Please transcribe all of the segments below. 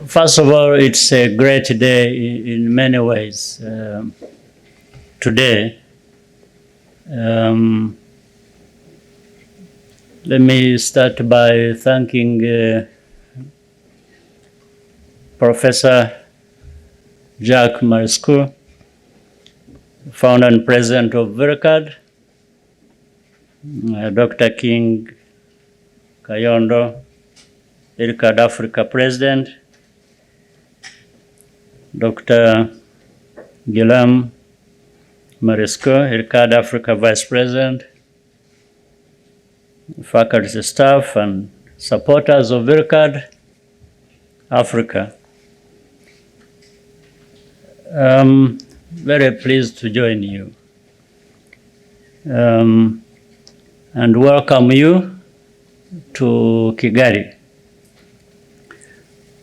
First of all, it's a great day in many ways. Today, let me start by thanking Professor Jacques Marescaux, founder and president of IRCAD, Dr. King Kayondo, IRCAD Africa president, Dr. Guillaume Marescaux, IRCAD Africa vice president, faculty staff and supporters of IRCAD Africa. Very pleased to join you and welcome you to Kigali,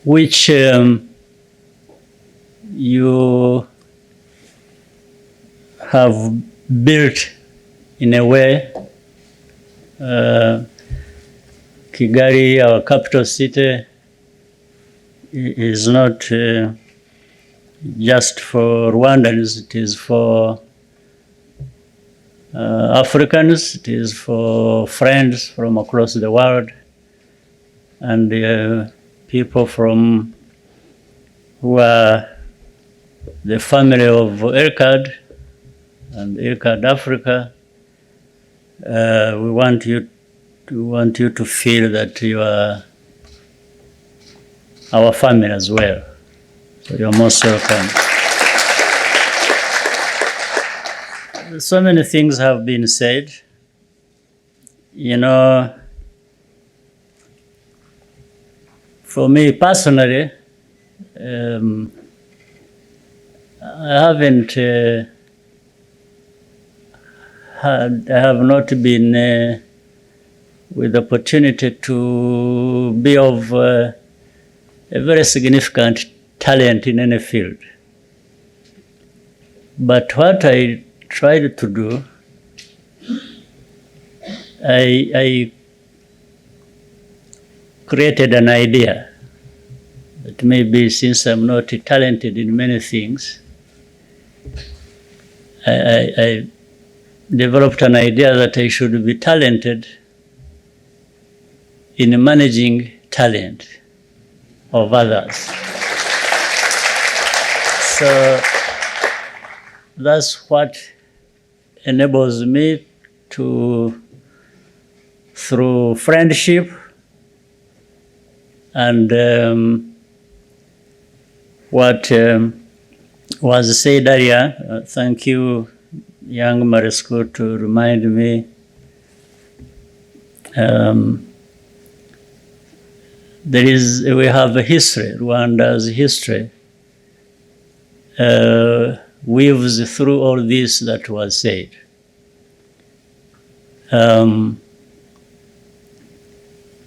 which you have built in a way. Kigali, our capital city, is not just for Rwandans, it is for Africans, it is for friends from across the world, and people from who are the family of IRCAD and IRCAD Africa. We want you to feel that you are our family as well. So you're most welcome. So many things have been said. You know, for me personally, I have not been with the opportunity to be of a very significant talent in any field. But what I tried to do, I created an idea that maybe since I'm not talented in many things, I developed an idea that I should be talented in managing talent of others. So that's what enables me to, through friendship and what was said earlier, thank you, young Marescaux, to remind me. We have a history. Rwanda's history weaves through all this that was said.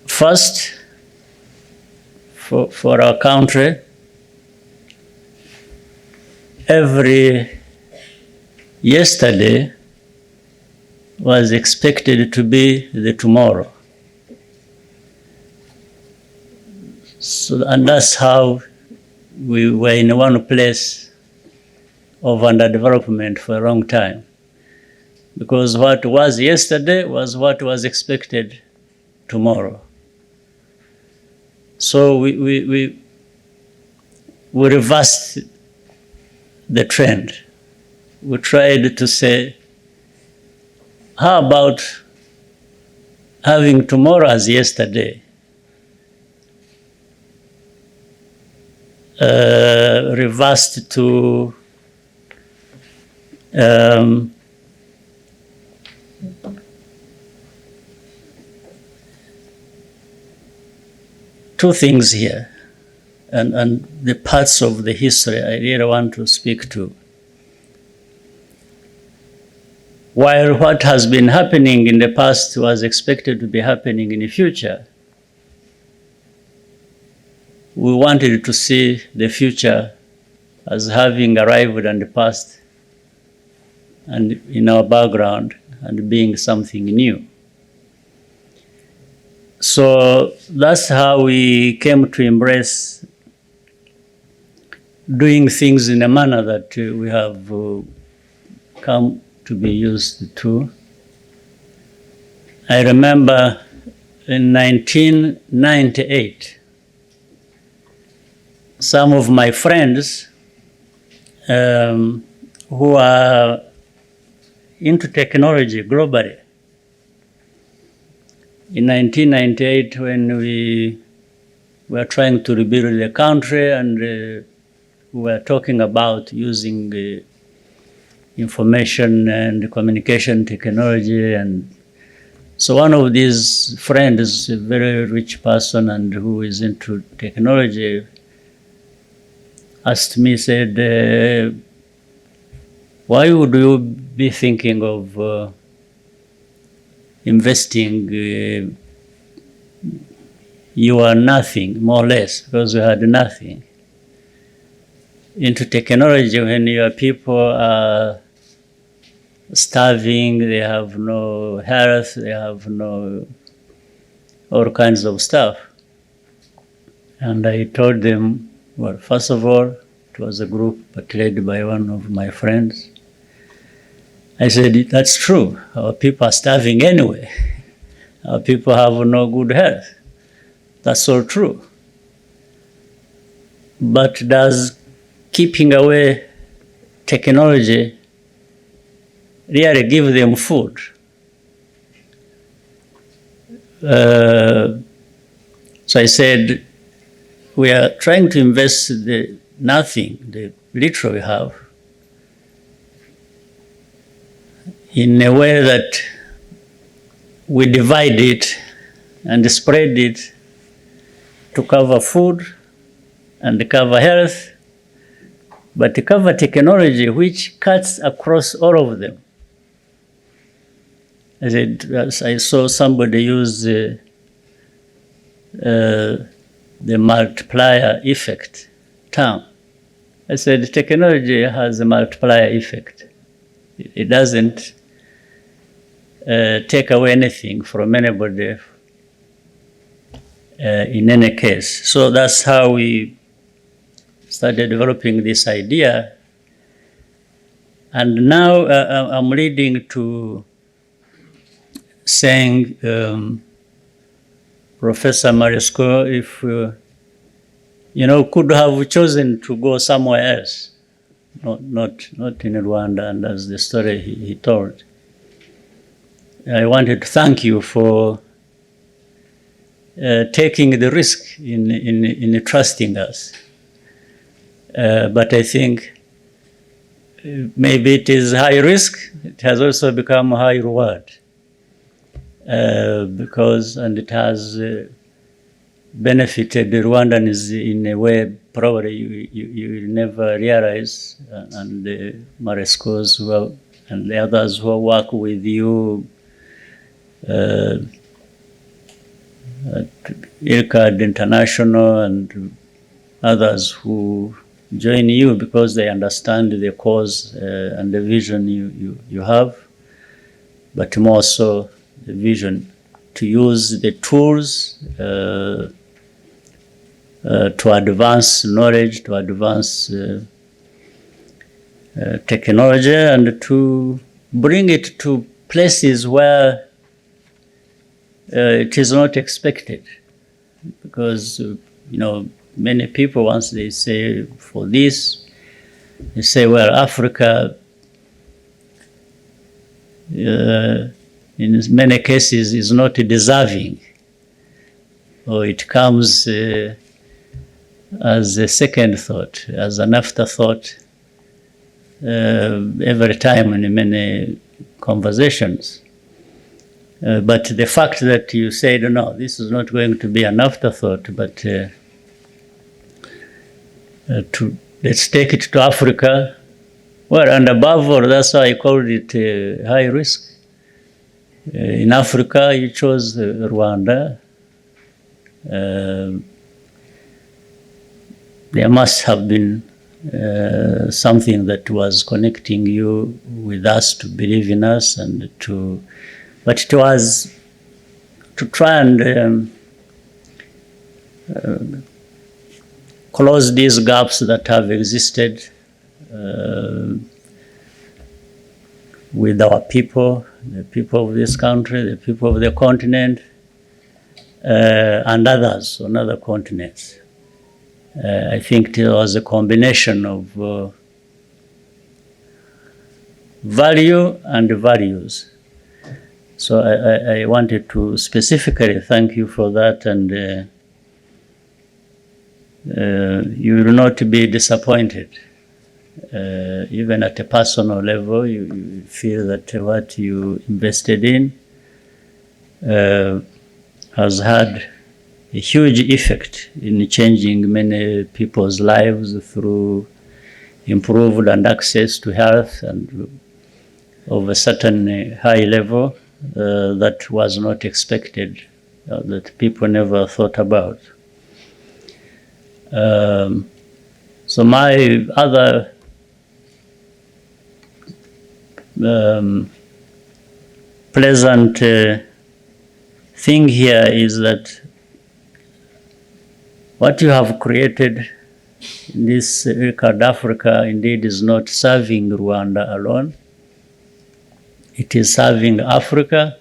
First, for our country, every yesterday was expected to be the tomorrow. So, and that's how we were in one place of underdevelopment for a long time. Because what was yesterday was what was expected tomorrow. So we reversed the trend. We tried to say, how about having tomorrow as yesterday? Reversed to two things here, and the parts of the history I really want to speak to. While what has been happening in the past was expected to be happening in the future, we wanted to see the future as having arrived and passed and in our background and being something new. So that's how we came to embrace doing things in a manner that we have come to be used to. I remember in 1998, some of my friends who are into technology globally, in 1998, when we were trying to rebuild the country and we were talking about using information and communication technology. And so one of these friends, a very rich person and who is into technology, asked me, said, why would you be thinking of investing you are nothing, more or less, because you had nothing, into technology when your people are starving, they have no health, they have no all kinds of stuff. And I told them, well, first of all, it was a group but led by one of my friends. I said, that's true. Our people are starving anyway. Our people have no good health. That's all true. But does keeping away technology really give them food? So I said, we are trying to invest the nothing, the little we have, in a way that we divide it and spread it to cover food and cover health, but to cover technology which cuts across all of them. I saw somebody use the multiplier effect term. I said technology has a multiplier effect. It doesn't take away anything from anybody in any case. So that's how we started developing this idea. And now I'm leading to saying, Professor Marisco, if could have chosen to go somewhere else, not in Rwanda, and that's the story he told. I wanted to thank you for taking the risk in trusting us. But I think maybe it is high risk. It has also become high reward because it has benefited the Rwandans in a way probably you will never realize. And the Marescos and the others who work with you at IRCAD International and others who join you because they understand the cause and the vision you have, but more so the vision to use the tools to advance knowledge, to advance technology, and to bring it to places where it is not expected. Because, many people, once they say for this, they say, well, Africa, in many cases, is not deserving, or it comes as a second thought, as an afterthought, every time in many conversations. But the fact that you said, no, this is not going to be an afterthought, but let's take it to Africa. Well, and above all, that's why I called it high risk. In Africa, you chose Rwanda. There must have been something that was connecting you with us to believe in us and but it was to try and close these gaps that have existed with our people, the people of this country, the people of the continent, and others on other continents. I think it was a combination of value and values. So I wanted to specifically thank you for that, and you will not be disappointed. Even at a personal level, you feel that what you invested in has had a huge effect in changing many people's lives through improved and access to health and of a certain high level that was not expected, that people never thought about. So my other pleasant thing here is that what you have created in this IRCAD Africa indeed is not serving Rwanda alone. It is serving Africa,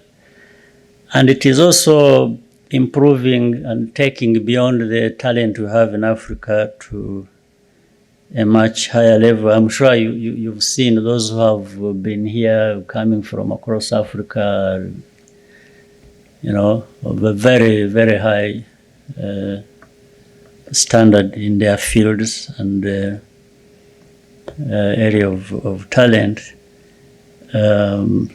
and it is also improving and taking beyond the talent we have in Africa to a much higher level. I'm sure you've seen those who have been here coming from across Africa, you know, of a very, very high standard in their fields and area of talent.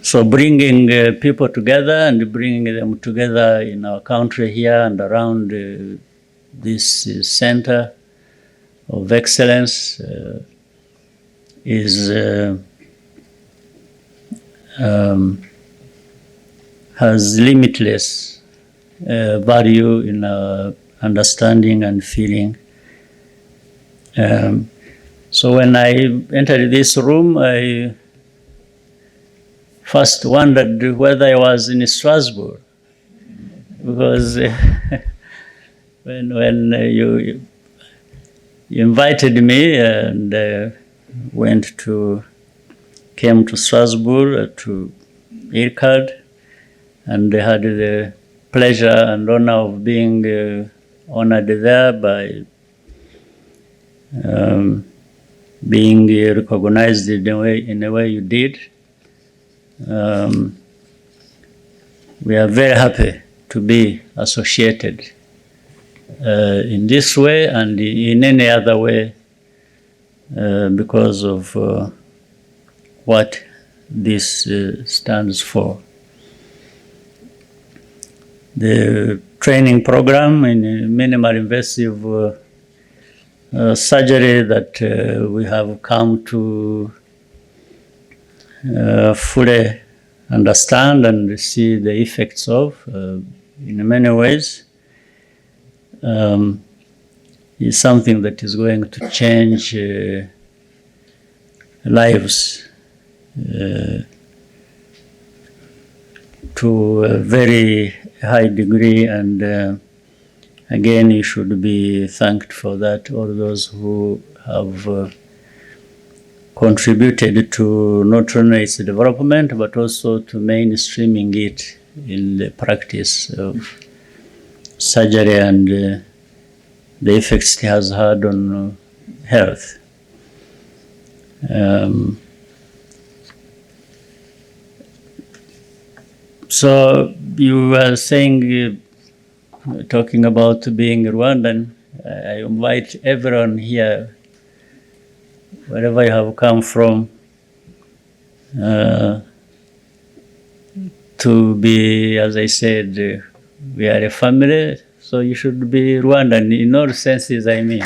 So bringing people together and bringing them together in our country here and around this center of excellence has limitless value in our understanding and feeling. So when I entered this room, I first wondered whether I was in Strasbourg, because when you invited me and came to Strasbourg to IRCAD, and had the pleasure and honor of being honored there by being recognized in a way you did. We are very happy to be associated in this way and in any other way because of what this stands for. The training program in minimal invasive surgery that we have come to fully understand and see the effects of in many ways is something that is going to change lives to a very high degree, and again, you should be thanked for that, all those who have contributed to not only its development, but also to mainstreaming it in the practice of surgery and the effects it has had on health. So you were saying, talking about being Rwandan, I invite everyone here, wherever you have come from, to be, as I said, we are a family, so you should be Rwandan in all senses, I mean.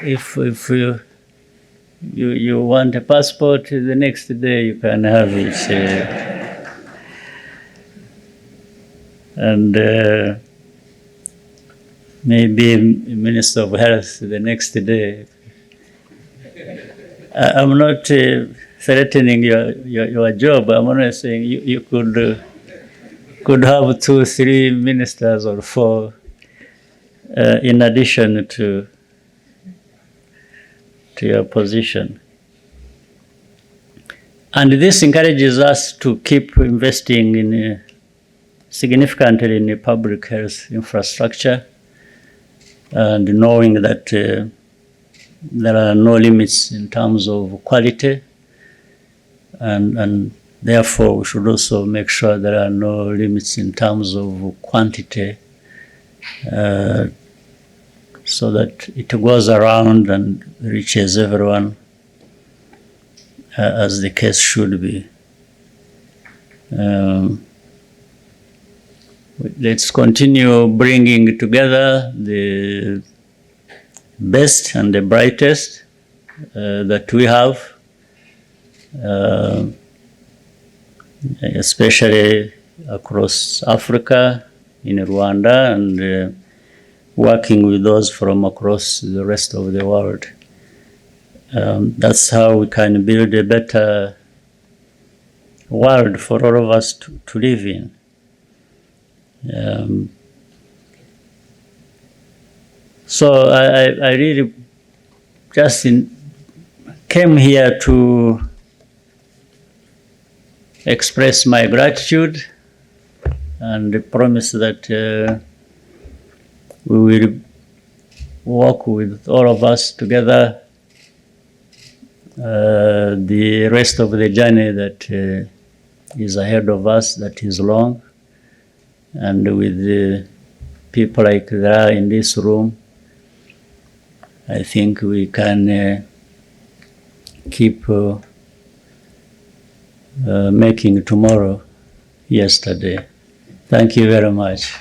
If you want a passport, the next day you can have it. And maybe Minister of Health the next day. I'm not threatening your job. I'm only saying you could could have 2, 3 ministers or 4 in addition to your position. And this encourages us to keep investing in significantly in public health infrastructure, and knowing that there are no limits in terms of quality, and therefore we should also make sure there are no limits in terms of quantity, so that it goes around and reaches everyone, as the case should be. Let's continue bringing together the best and the brightest that we have, especially across Africa, in Rwanda, and working with those from across the rest of the world. That's how we can build a better world for all of us to live in. So I really just came here to express my gratitude and promise that we will work with all of us together the rest of the journey that is ahead of us, that is long, and with the people like there are in this room, I think we can keep making tomorrow yesterday. Thank you very much.